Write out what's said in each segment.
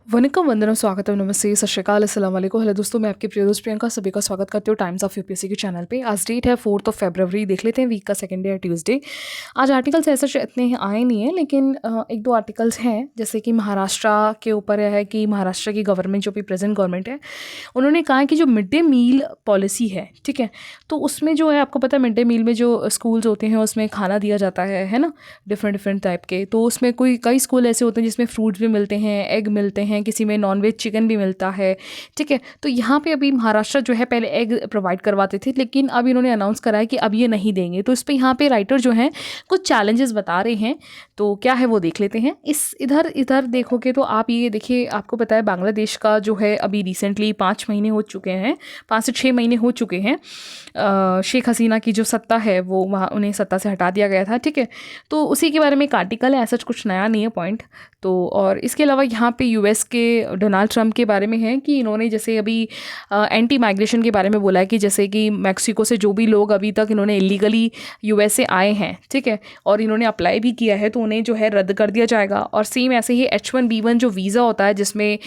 वनिकम वंदनम स्वागतम नमस्ते सत श्रीकाल अस्सलाम वालेकुम। हेलो दोस्तों, मैं आपकी प्रिय दोस्त प्रियंका सभी का स्वागत करती हूँ टाइम्स ऑफ यूपीएससी के चैनल पे। आज डेट है 4 फरवरी। देख लेते हैं वीक का सेकंड डे है ट्यूसडे। आज आर्टिकल्स ऐसे इतने आए नहीं हैं, लेकिन एक दो आर्टिकल्स हैं, जैसे कि महाराष्ट्र के ऊपर है कि महाराष्ट्र की गवर्नमेंट जो भी प्रेजेंट गवर्नमेंट है, उन्होंने कहा है कि जो मिड डे मील पॉलिसी है, ठीक है, तो उसमें जो है आपको पता है मिड डे मील में जो स्कूल्स होते हैं उसमें खाना दिया जाता है ना, डिफरेंट डिफरेंट टाइप के। तो उसमें कई स्कूल ऐसे होते हैं जिसमें फ्रूट्स भी मिलते हैं, एग मिलते हैं, किसी में नॉन वेज चिकन भी मिलता है, ठीक है। तो यहाँ पे अभी महाराष्ट्र जो है पहले एग प्रोवाइड करवाते थे, लेकिन अब इन्होंने अनाउंस करा है कि अब ये नहीं देंगे। तो इस पे यहाँ पे राइटर जो हैं कुछ चैलेंजेस बता रहे हैं, तो क्या है वो देख लेते हैं। इस इधर इधर देखोगे तो आप ये देखिए, आपको पता है बांग्लादेश का जो है अभी रिसेंटली 5 महीने हो चुके हैं, 5 से 6 महीने हो चुके हैं। शेख हसीना की जो सत्ता है वो वहाँ उन्हें सत्ता से हटा दिया गया था, ठीक है। तो उसी के बारे में एक आर्टिकल है, ऐसा कुछ नया नहीं है पॉइंट। तो और इसके अलावा यहाँ पे यूएस के डोनाल्ड ट्रंप के बारे में है कि इन्होंने जैसे अभी एंटी माइग्रेशन के बारे में बोला है कि जैसे कि मैक्सिको से जो भी लोग अभी तक इन्होंने इलीगली यूएस से आए हैं, ठीक है, और इन्होंने अप्लाई भी किया है, तो उन्हें जो है रद्द कर दिया जाएगा। और सेम ऐसे ही H1B1 जो वीज़ा होता है, जिसमें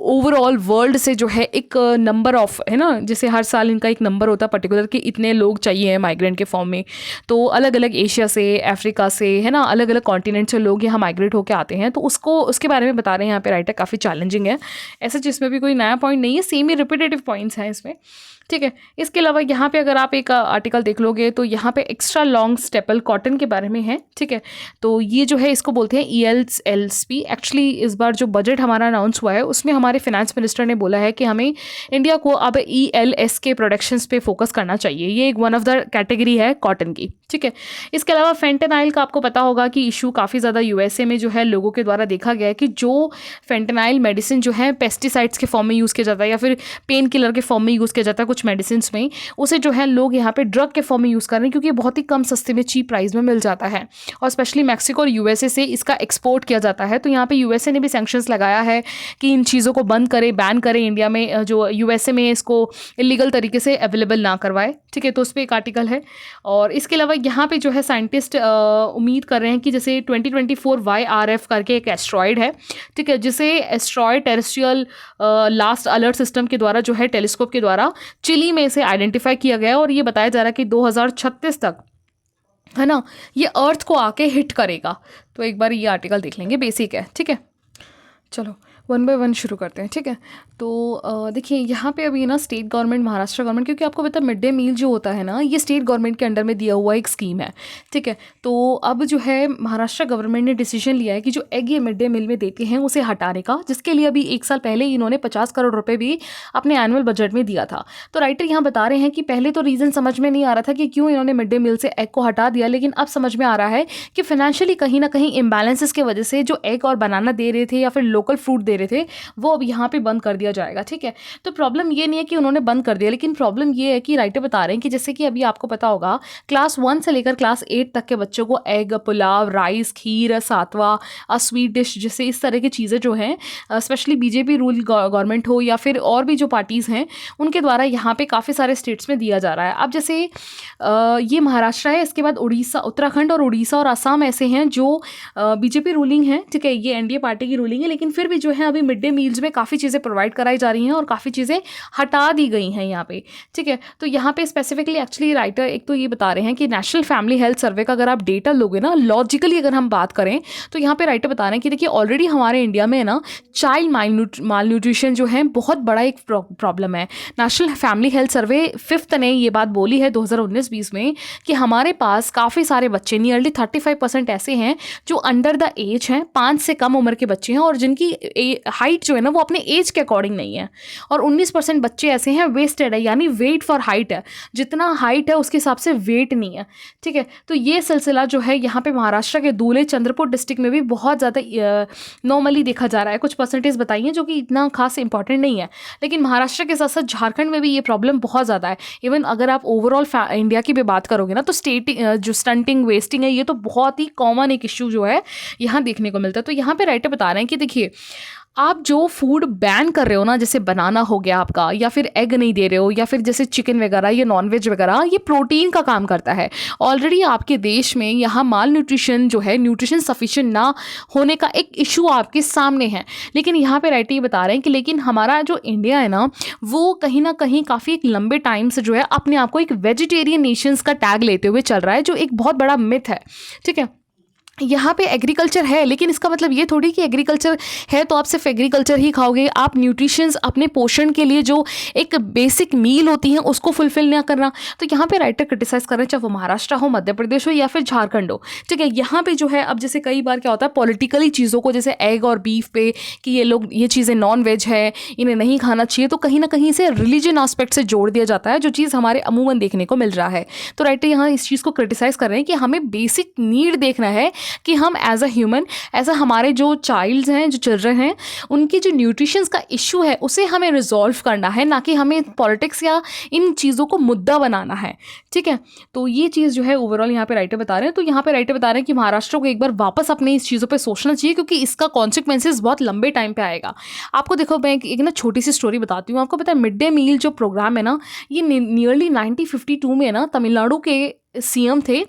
ओवरऑल वर्ल्ड से जो है एक नंबर ऑफ है ना, जैसे हर साल इनका एक नंबर होता है पर्टिकुलर कि इतने लोग चाहिए हैं माइग्रेंट के फॉर्म में। तो अलग अलग एशिया से, अफ्रीका से, है ना, अलग अलग कॉन्टिनेंट से लोग यहाँ माइग्रेट होकर आते हैं। तो उसके बारे में बता रहे हैं यहाँ पे राइटर, काफ़ी चैलेंजिंग है। ऐसा जिसमें भी कोई नया पॉइंट नहीं है, सेम ही रिपीटेटिव पॉइंट्स हैं इसमें, ठीक है। इसके अलावा यहाँ पे अगर आप एक आर्टिकल देख लोगे तो यहाँ पे एक्स्ट्रा लॉन्ग स्टेपल कॉटन के बारे में है, ठीक है। तो ये जो है इसको बोलते हैं ELSP। एक्चुअली इस बार जो बजट हमारा अनाउंस हुआ है उसमें हमारे फाइनेंस मिनिस्टर ने बोला है कि हमें इंडिया को अब ELS के प्रोडक्शंस पे फोकस करना चाहिए। ये एक वन ऑफ द कैटेगरी है कॉटन की, ठीक है। इसके अलावा फेंटेनाइल का आपको पता होगा कि इशू काफ़ी ज़्यादा USA में जो है लोगों के द्वारा देखा गया है कि जो फेंटेनाइल मेडिसिन जो है पेस्टिसाइड्स के फॉर्म में यूज़ किया जाता है या फिर पेन किलर के फॉर्म में यूज़ किया जाता है कुछ मेडिसिन में, उसे जो है लोग यहाँ पे ड्रग के फॉर्म में यूज़ कर रहे हैं, क्योंकि बहुत ही कम सस्ते में, चीप प्राइस में मिल जाता है। और स्पेशली मैक्सिको और USA से इसका एक्सपोर्ट किया जाता है। तो यहाँ पे USA ने भी सैंक्शंस लगाया है कि इन चीज़ों को बंद करे, बैन करे, इंडिया में जो USA में इसको इलीगल तरीके से अवेलेबल ना करवाए, ठीक है। तो उस पर एक आर्टिकल है। और इसके अलावा यहाँ पे जो है साइंटिस्ट उम्मीद कर रहे हैं कि जैसे 2024 YRF करके एक एस्ट्रॉयड है, ठीक है, जिसे asteroid terrestrial last alert system के द्वारा जो है टेलीस्कोप के द्वारा चिली में इसे आइडेंटिफाई किया गया है। और ये बताया जा रहा है कि 2036 तक, है ना, ये अर्थ को आके हिट करेगा। तो एक बार ये आर्टिकल देख लेंगे, बेसिक है, ठीक है। चलो वन बाय वन शुरू करते हैं, ठीक है। तो देखिए यहाँ पे अभी ना स्टेट गवर्नमेंट, महाराष्ट्र गवर्नमेंट, क्योंकि आपको पता है मिड डे मील जो होता है ना, ये स्टेट गवर्नमेंट के अंडर में दिया हुआ एक स्कीम है, ठीक है। तो अब जो है महाराष्ट्र गवर्नमेंट ने डिसीजन लिया है कि जो एग ये मिड डे मील में देते हैं उसे हटाने का, जिसके लिए अभी 1 साल पहले इन्होंने 50 करोड़ रुपये भी अपने एनुअल बजट में दिया था। तो राइटर यहाँ बता रहे हैं कि पहले तो रीज़न समझ में नहीं आ रहा था कि क्यों इन्होंने मिड डे मील से एग को हटा दिया, लेकिन अब समझ में आ रहा है कि फाइनेंशियली कहीं ना कहीं इम्बैलेंसेस की वजह से जो एग और बनाना दे रहे थे या फिर लोकल फ्रूट दे रहे थे वो अब यहाँ पे बंद कर दिया जाएगा, ठीक है। तो प्रॉब्लम ये नहीं है कि उन्होंने बंद कर दिया, लेकिन प्रॉब्लम ये है कि राइटर बता रहे हैं कि जैसे कि अभी आपको पता होगा क्लास 1 से लेकर क्लास 8 तक के बच्चों को एग, पुलाव, राइस, खीर, सातवा, स्वीट डिश, जैसे इस तरह की चीज़ें जो हैं, स्पेशली बीजेपी रूल गवर्नमेंट हो या फिर और भी जो पार्टीज़ हैं उनके द्वारा यहाँ पे काफ़ी सारे स्टेट्स में दिया जा रहा है। अब जैसे ये महाराष्ट्र है, इसके बाद उड़ीसा, उत्तराखंड और उड़ीसा और असम ऐसे हैं जो बीजेपी रूलिंग है, ठीक है, ये NDA पार्टी की रूलिंग है, लेकिन फिर भी जो है अभी मिड डे मील्स में काफ़ी चीज़ें प्रोवाइड कराई जा रही हैं और काफ़ी चीज़ें हटा दी गई हैं यहाँ पे, ठीक है। तो यहाँ पे स्पेसिफिकली एक्चुअली राइटर एक तो ये बता रहे हैं कि नेशनल फैमिली हेल्थ सर्वे का अगर आप डेटा लोगे ना, लॉजिकली अगर हम बात करें तो यहाँ पे राइटर बता रहे हैं कि देखिए ऑलरेडी हमारे इंडिया में ना चाइल्ड माल न्यूट्रिशन जो है बहुत बड़ा एक प्रॉब्लम है। National family health survey 5th ने ये बात बोली है 2019-20 में कि हमारे पास काफ़ी सारे बच्चे, नियरली 35% ऐसे हैं जो अंडर द एज हैं, 5 से कम उम्र के बच्चे हैं और जिनकी हाइट जो है ना वो अपने एज के अकॉर्डिंग नहीं है। और 19% बच्चे ऐसे हैं वेस्टेड है, यानी वेट फॉर हाइट है, जितना हाइट है उसके हिसाब से वेट नहीं है, ठीक है। तो ये सिलसिला जो है यहाँ पे महाराष्ट्र के दूल्हे चंद्रपुर डिस्ट्रिक्ट में भी बहुत ज़्यादा नॉर्मली देखा जा रहा है। कुछ परसेंटेज बताइए जो कि इतना खास इंपॉर्टेंट नहीं है, लेकिन महाराष्ट्र के साथ साथ झारखंड में भी ये प्रॉब्लम बहुत ज़्यादा है। इवन अगर आप ओवरऑल इंडिया की भी बात करोगे ना तो जो स्टंटिंग, वेस्टिंग है, ये तो बहुत ही कॉमन एक इशू जो है यहाँ देखने को मिलता है। तो यहाँ पे राइटर बता रहे हैं कि देखिए आप जो फूड बैन कर रहे हो ना, जैसे बनाना हो गया आपका, या फिर एग नहीं दे रहे हो, या फिर जैसे चिकन वगैरह, ये नॉनवेज वगैरह, ये प्रोटीन का काम करता है। ऑलरेडी आपके देश में यहाँ माल न्यूट्रिशन जो है, न्यूट्रिशन सफिशिएंट ना होने का एक इशू आपके सामने है। लेकिन यहाँ पे राइटर ये बता रहे हैं कि लेकिन हमारा जो इंडिया है ना, वो कहीं ना कहीं काफ़ी एक लंबे टाइम से जो है अपने आप को एक वेजिटेरियन नेशंस का टैग लेते हुए चल रहा है, जो एक बहुत बड़ा मिथ है। ठीक है, यहाँ पे एग्रीकल्चर है, लेकिन इसका मतलब ये थोड़ी कि एग्रीकल्चर है तो आप सिर्फ एग्रीकल्चर ही खाओगे। आप न्यूट्रिशंस अपने पोषण के लिए जो एक बेसिक मील होती है उसको फुलफिल ना करना। तो यहाँ पे राइटर क्रिटिसाइज कर रहे हैं, चाहे वो महाराष्ट्र हो, मध्य प्रदेश हो, या फिर झारखंड हो। ठीक है, यहाँ पे जो है अब जैसे कई बार क्या होता है पॉलिटिकली चीज़ों को, जैसे एग और बीफ पे, कि ये लोग ये चीज़ें नॉन वेज है, इन्हें नहीं खाना चाहिए, तो कहीं ना कहीं से रिलीजन आस्पेक्ट से जोड़ दिया जाता है, जो चीज़ हमारे अमूमन देखने को मिल रहा है। तो राइटर यहाँ इस चीज़ को क्रिटिसाइज कर रहे हैं कि हमें बेसिक नीड देखना है कि हम एज अ ह्यूमन, ऐसा हमारे जो चाइल्ड्स हैं, जो चिल्ड्रन हैं, उनकी जो न्यूट्रिशंस का इशू है उसे हमें रिजॉल्व करना है, ना कि हमें पॉलिटिक्स या इन चीज़ों को मुद्दा बनाना है। ठीक है, तो ये चीज़ जो है ओवरऑल यहाँ पे राइटर बता रहे हैं। तो यहाँ पे राइटर बता रहे हैं कि महाराष्ट्र को एक बार वापस अपने इस चीज़ों पर सोचना चाहिए, क्योंकि इसका कॉन्सिक्वेंसेज बहुत लंबे टाइम पर आएगा। आपको देखो, मैं एक ना छोटी सी स्टोरी बताती हूँ। आपको पता है मिड डे मील जो प्रोग्राम है ना, ये नियरली 1952 में ना तमिलनाडु के सीएम थे,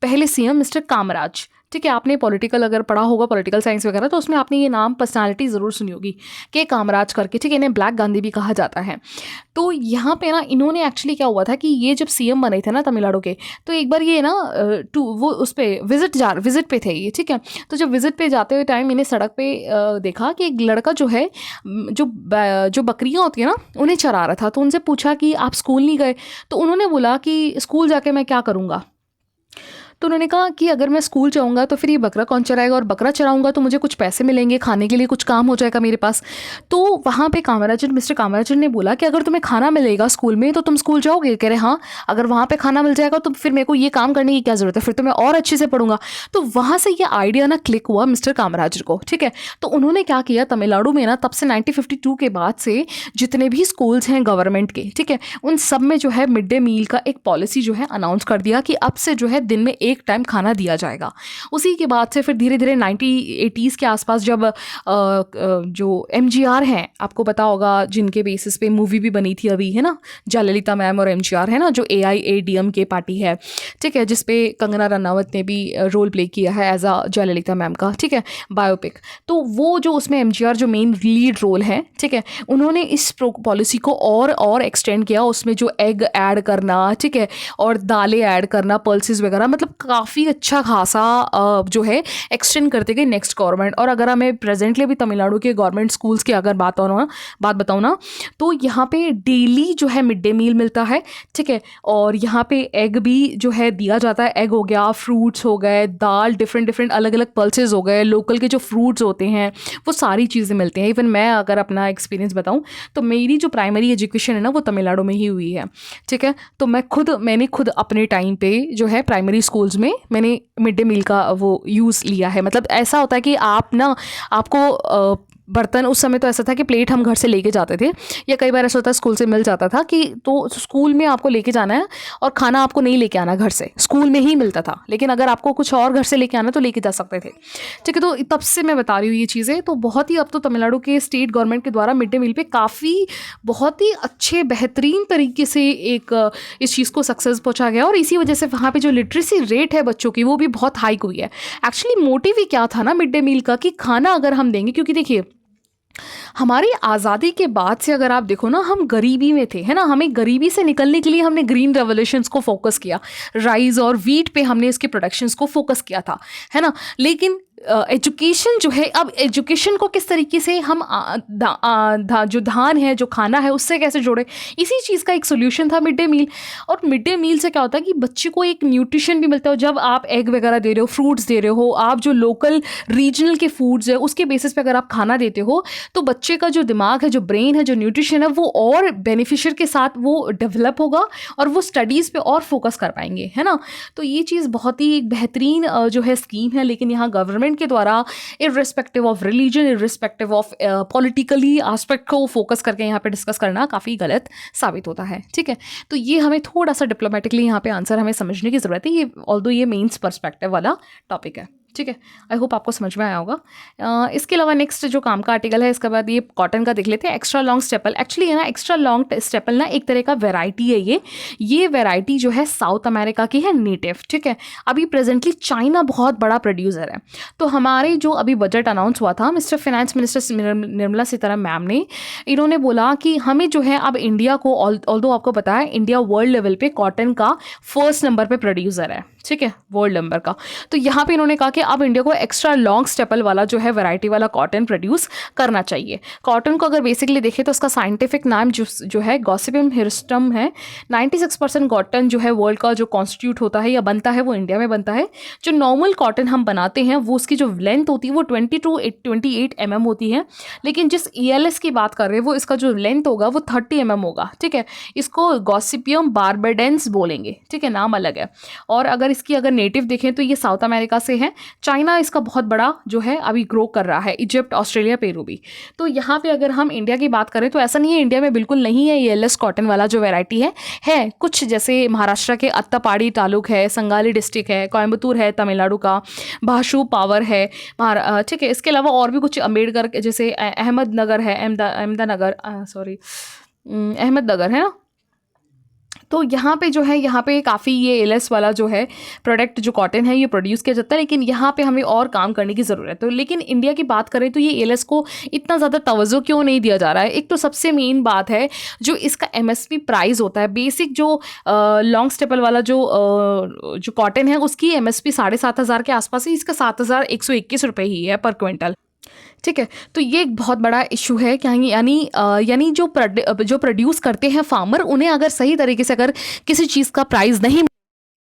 पहले सीएम मिस्टर कामराज। ठीक है, आपने पॉलिटिकल अगर पढ़ा होगा, पॉलिटिकल साइंस वगैरह, तो उसमें आपने ये नाम, पर्सनालिटी ज़रूर सुनी होगी, के कामराज करके। ठीक है, इन्हें ब्लैक गांधी भी कहा जाता है। तो यहाँ पे ना इन्होंने एक्चुअली क्या हुआ था कि ये जब सीएम बने थे ना तमिलनाडु के, तो एक बार ये ना वो उस पर विजिट पे थे ये। ठीक है, तो जब विजिट पे जाते हुए टाइम इन्हें सड़क पे देखा कि एक लड़का जो है, जो बकरियाँ होती हैं ना, उन्हें चरा रहा था। तो उनसे पूछा कि आप स्कूल नहीं गए? तो उन्होंने बोला कि स्कूल जाके मैं क्या करूँगा। तो उन्होंने कहा कि अगर मैं स्कूल जाऊँगा तो फिर ये बकरा कौन चराएगा, और बकरा चराऊँगा तो मुझे कुछ पैसे मिलेंगे, खाने के लिए कुछ काम हो जाएगा मेरे पास। तो वहाँ पे कामराजन, मिस्टर कामराजन ने बोला कि अगर तुम्हें खाना मिलेगा स्कूल में तो तुम स्कूल जाओगे? कह रहे हाँ, अगर वहाँ पे खाना मिल जाएगा तो फिर मेरे को ये काम करने की क्या ज़रूरत है, फिर तो मैं और अच्छे से पढ़ूंगा। तो वहाँ से ये आइडिया ना क्लिक हुआ मिस्टर कामराजन को। ठीक है, तो उन्होंने क्या किया, तमिलनाडु में ना तब से 1952 के बाद से जितने भी स्कूल्स हैं गवर्नमेंट के, ठीक है, उन सब में जो है मिड डे मील का एक पॉलिसी जो है अनाउंस कर दिया कि अब से जो है दिन में एक टाइम खाना दिया जाएगा। उसी के बाद से फिर धीरे धीरे 1980s के आसपास जब जो एमजीआर हैं, आपको पता होगा, जिनके बेसिस पे मूवी भी बनी थी अभी, है ना, जयललिता मैम और एमजीआर, है ना, जो AIADMK पार्टी है। ठीक है, जिसपे कंगना रनावत ने भी रोल प्ले किया है एज अ जयललिता मैम का। ठीक है, बायोपिक। तो वो जो उसमें एमजीआर जो मेन लीड रोल है, ठीक है, उन्होंने इस पॉलिसी को और एक्सटेंड किया, उसमें जो एग ऐड करना, ठीक है, और दालें ऐड करना, पल्सेस वगैरह, मतलब काफ़ी अच्छा खासा जो है एक्सटेंड करते गए नेक्स्ट गवर्नमेंट। और अगर हमें प्रेजेंटली भी तमिलनाडु के गवर्नमेंट स्कूल्स की अगर बात बताऊँ ना, तो यहाँ पे डेली जो है मिड डे मील मिलता है। ठीक है, और यहाँ पे एग भी जो है दिया जाता है। एग हो गया, फ्रूट्स हो गए, दाल, डिफरेंट अलग अलग पल्सेस हो गए, लोकल के जो फ्रूट्स होते हैं, वो सारी चीज़ें मिलती हैं। इवन मैं अगर अपना एक्सपीरियंस बताऊँ तो मेरी जो प्राइमरी एजुकेशन है ना, वो तमिलनाडु में ही हुई है। ठीक है, तो मैंने खुद अपने टाइम पे जो है प्राइमरी स्कूल्स में मैंने मिड डे मील का वो यूज़ लिया है। मतलब ऐसा होता है कि आपको बर्तन, उस समय तो ऐसा था कि प्लेट हम घर से लेके जाते थे, या कई बार ऐसा होता है स्कूल से मिल जाता था कि तो स्कूल में आपको लेके जाना है और खाना आपको नहीं लेके आना घर से, स्कूल में ही मिलता था। लेकिन अगर आपको कुछ और घर से लेके आना तो लेके जा सकते थे। ठीक है, तो तब से मैं बता रही हूँ ये चीज़ें। तो बहुत ही अब तो तमिलनाडु के स्टेट गवर्नमेंट के द्वारा मिड डे मील पे काफ़ी बहुत ही अच्छे बेहतरीन तरीके से एक इस चीज़ को सक्सेस पहुँचा गया, और इसी वजह से वहाँ पर जो लिटरेसी रेट है बच्चों की, वो भी बहुत हाई हुई है। एक्चुअली मोटिव ही क्या था ना मिड डे मील का, कि खाना अगर हम देंगे, क्योंकि देखिए हमारी आज़ादी के बाद से अगर आप देखो ना, हम गरीबी में थे, है ना, हमें गरीबी से निकलने के लिए हमने ग्रीन रेवोल्यूशंस को फोकस किया, राइस और वीट पे हमने इसके प्रोडक्शंस को फोकस किया था, है ना। लेकिन एजुकेशन जो है, अब एजुकेशन को किस तरीके से हम जो धान है, जो खाना है, उससे कैसे जोड़े, इसी चीज़ का एक सोल्यूशन था मिड डे मील। और मिड डे मील से क्या होता है कि बच्चे को एक न्यूट्रिशन भी मिलता है। जब आप एग वगैरह दे रहे हो, फ्रूट्स दे रहे हो, आप जो लोकल रीजनल के फूड्स है उसके बेसिस पे अगर आप खाना देते हो, तो बच्चे का जो दिमाग है, जो ब्रेन है, जो न्यूट्रिशन है, वो और बेनिफिशियर के साथ वो डेवलप होगा और वो स्टडीज़ पे और फोकस कर पाएंगे, है ना। तो ये चीज़ बहुत ही एक बेहतरीन जो है स्कीम है। लेकिन यहाँ गवर्नमेंट के द्वारा irrespective of religion, irrespective of politically aspect को फोकस करके यहाँ पे डिस्कस करना काफ़ी गलत साबित होता है। ठीक है, तो ये हमें थोड़ा सा डिप्लोमेटिकली यहाँ पे आंसर हमें समझने की ज़रूरत है, ये ऑल्दो ये मेंस पर्सपेक्टिव वाला टॉपिक है। ठीक है, आई होप आपको समझ में आया होगा। इसके अलावा नेक्स्ट जो काम का आर्टिकल है, इसके बाद ये कॉटन का देख लेते हैं। एक्स्ट्रा लॉन्ग स्टेपल, एक्चुअली है ना, एक्स्ट्रा लॉन्ग स्टेपल ना एक तरह का वेराइटी है। ये वेराइटी जो है साउथ अमेरिका की है, नेटिव। ठीक है, अभी प्रेजेंटली चाइना बहुत बड़ा प्रोड्यूसर है। तो हमारे जो अभी बजट अनाउंस हुआ था, mister finance minister Nirmala Sitharaman ma'am ने, इन्होंने बोला कि हमें जो है अब इंडिया को, ऑल्दो आपको पता है इंडिया वर्ल्ड लेवल पे कॉटन का फर्स्ट नंबर पे प्रोड्यूसर है, ठीक है, वर्ल्ड नंबर का। तो यहाँ पे इन्होंने कहा कि अब इंडिया को एक्स्ट्रा लॉन्ग स्टेपल वाला जो है वैरायटी वाला कॉटन प्रोड्यूस करना चाहिए। कॉटन को अगर बेसिकली देखें तो उसका साइंटिफिक नाम जो है गॉसिपियम हिर्सुटम है। 96% कॉटन जो है वर्ल्ड का जो कॉन्स्टिट्यूट होता है या बनता है वो इंडिया में बनता है। जो नॉर्मल कॉटन हम बनाते हैं वो उसकी जो लेंथ होती है वो 20 to 28 mm होती है, लेकिन जिस ELS की बात कर रहे हैं वो इसका जो लेंथ होगा वो 30 mm होगा। ठीक है, इसको गॉसिपियम बार्बाडेंस बोलेंगे। ठीक है, नाम अलग है। और अगर इसकी अगर नेटिव देखें तो ये साउथ अमेरिका से है। चाइना इसका बहुत बड़ा जो है अभी ग्रो कर रहा है, इजिप्ट, ऑस्ट्रेलिया, पेरू भी। तो यहाँ पे अगर हम इंडिया की बात करें तो ऐसा नहीं है इंडिया में बिल्कुल नहीं है ELS कॉटन वाला जो वैरायटी है कुछ, जैसे महाराष्ट्र के अत्तापाड़ी तालुक है, संगाली डिस्ट्रिक्ट है, कोयम्बतूर है तमिलनाडु का, भाशु पावर है, ठीक है। इसके अलावा और भी कुछ अम्बेडकर जैसे अहमदनगर है, अहमदनगर है ना। तो यहाँ पे जो है, यहाँ पे काफ़ी ये ELS वाला जो है प्रोडक्ट जो कॉटन है ये प्रोड्यूस किया जाता है, लेकिन यहाँ पे हमें और काम करने की ज़रूरत है। तो लेकिन इंडिया की बात करें तो ये ELS को इतना ज़्यादा तवज्जो क्यों नहीं दिया जा रहा है? एक तो सबसे मेन बात है जो इसका MSP प्राइस होता है। बेसिक जो लॉन्ग स्टेपल वाला जो कॉटन है उसकी MSP 7,500 के आसपास ही, इसका 7,121 रुपये ही है पर क्विंटल। ठीक है, तो ये एक बहुत बड़ा इशू है क्या, यानी जो प्रोड्यूस करते हैं फार्मर, उन्हें अगर सही तरीके से अगर किसी चीज़ का प्राइस नहीं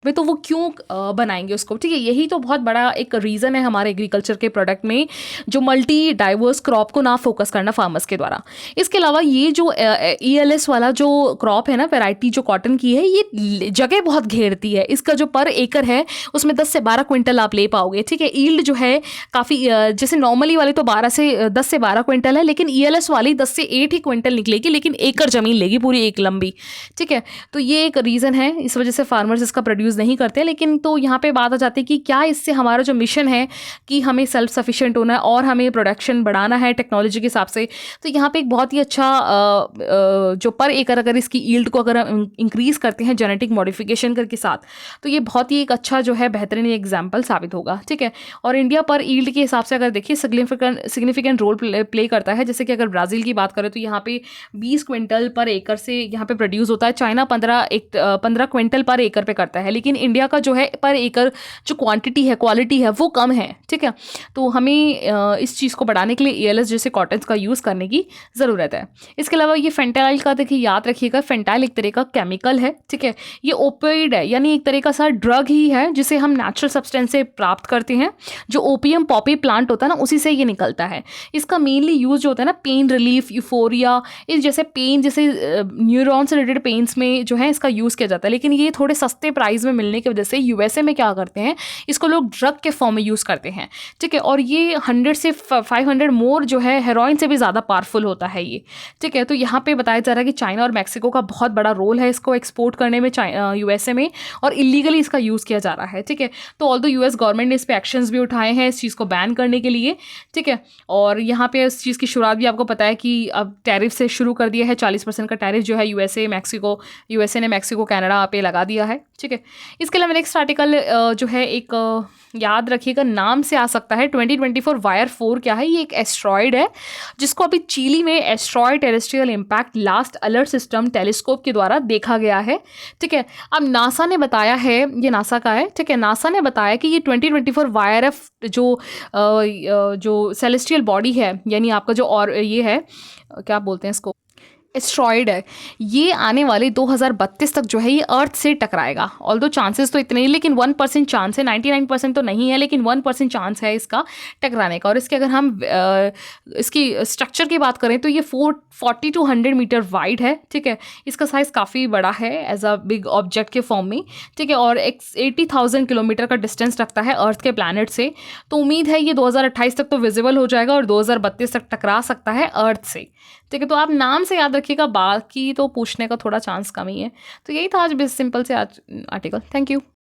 वे तो वो क्यों बनाएंगे उसको। ठीक है, यही तो बहुत बड़ा एक रीज़न है हमारे एग्रीकल्चर के प्रोडक्ट में जो मल्टी डाइवर्स क्रॉप को ना फोकस करना फार्मर्स के द्वारा। इसके अलावा ये जो ELS वाला जो क्रॉप है ना, वैरायटी जो कॉटन की है, ये जगह बहुत घेरती है। इसका जो पर एकड़ है उसमें 10 से 12 क्विंटल आप ले पाओगे। ठीक है, ईल्ड जो है काफ़ी, जैसे नॉर्मली वाली तो 10 से 12 क्विंटल है, लेकिन ELS वाली 10 से 8 ही क्विंटल निकलेगी, लेकिन एकड़ ज़मीन लेगी पूरी एक लंबी। ठीक है, तो ये एक रीज़न है, इस वजह से फार्मर्स इसका प्रोड्यूस नहीं करते। लेकिन तो यहाँ पे बात आ जाती है कि क्या इससे हमारा जो मिशन है कि हमें सेल्फ सफिशिएंट होना है और हमें प्रोडक्शन बढ़ाना है टेक्नोलॉजी के हिसाब से, तो यहाँ पे एक बहुत ही अच्छा जो पर एकड़ अगर इसकी ईल्ड को अगर हम इंक्रीज करते हैं जेनेटिक मॉडिफिकेशन के साथ, तो ये बहुत ही एक अच्छा जो है बेहतरीन एग्जाम्पल साबित होगा। ठीक है, और इंडिया पर ईल्ड के हिसाब से अगर देखिए सिग्निफिकेंट रोल प्ले करता है। जैसे कि अगर ब्राज़ील की बात करें तो यहाँ पे 20 क्विंटल पर एकड़ से यहाँ पे प्रोड्यूस होता है। चाइना 15 क्विंटल पर एकड़ पे करता है, लेकिन इंडिया का जो है पर एकड़ जो क्वांटिटी है, क्वालिटी है, वो कम है। ठीक है, तो हमें इस चीज़ को बढ़ाने के लिए ELS जैसे कॉटन का यूज़ करने की ज़रूरत है। इसके अलावा ये फेंटाइल का देखिए, याद रखिएगा, फेंटाइल एक तरह का केमिकल है। ठीक है, ये ओपियोइड है, यानी एक तरह का सा ड्रग ही है जिसे हम नेचुरल सब्सटेंस से प्राप्त करते हैं। जो ओपियम पॉपी प्लांट होता है ना, उसी से ये निकलता है। इसका मेनली यूज जो होता है ना, पेन रिलीफ, यूफोरिया, इस जैसे पेन, जैसे न्यूरॉन से रिलेटेड पेन्स में जो है इसका यूज़ किया जाता है। लेकिन ये थोड़े सस्ते प्राइस में मिलने की वजह से USA में क्या करते हैं, इसको लोग ड्रग के फॉर्म में यूज़ करते हैं। ठीक है, और ये 100 से 500 मोर जो है हेरोइन से भी ज़्यादा पावरफुल होता है ये। ठीक है, तो यहाँ पे बताया जा रहा है कि चाइना और मैक्सिको का बहुत बड़ा रोल है इसको एक्सपोर्ट करने में USA में, और इलीगली इसका यूज़ किया जा रहा है। ठीक है, तो ऑल्दो US गवर्नमेंट ने इस पर एक्शंस भी उठाए हैं इस चीज़ को बैन करने के लिए। ठीक है, और यहाँ पे इस चीज़ की शुरुआत भी आपको पता है कि अब टैरिफ से शुरू कर दिया है। 40% का टैरिफ जो है USA ने मैक्सिको कनाडा पे लगा दिया है। ठीक है, इसके अलावा नेक्स्ट आर्टिकल जो है एक याद रखिएगा, नाम से आ सकता है 2024 वायर 4 क्या है, ये एक एस्ट्रॉयड है जिसको अभी चिली में asteroid terrestrial impact last alert system telescope के द्वारा देखा गया है। ठीक है, अब नासा ने बताया है, ये नासा का है। ठीक है, नासा ने बताया कि ये 2024 YRF जो सेलेस्टियल बॉडी है, यानी आपका जो, और ये है क्या बोलते हैं इसको, एस्ट्रॉयड है, ये आने वाले 2032 तक जो है ये अर्थ से टकराएगा। ऑल्दो चांसेस तो इतने ही, लेकिन 1% चांस है, 99% तो नहीं है, लेकिन 1% चांस है इसका टकराने का। और इसके अगर हम इसकी स्ट्रक्चर की बात करें तो ये 40 to 100 मीटर वाइड है। ठीक है, इसका साइज़ काफ़ी बड़ा है एज अ बिग ऑब्जेक्ट के फॉर्म में। ठीक है, और 80,000 किलोमीटर का डिस्टेंस रखता है अर्थ के प्लैनेट से। तो उम्मीद है ये 2028 तक तो विजिबल हो जाएगा और 2032 तक टकरा सकता है अर्थ से। ठीक है, तो आप नाम से याद रखिएगा, बाकी तो पूछने का थोड़ा चांस कम ही है। तो यही था आज सिंपल से आज आर्टिकल। Thank you.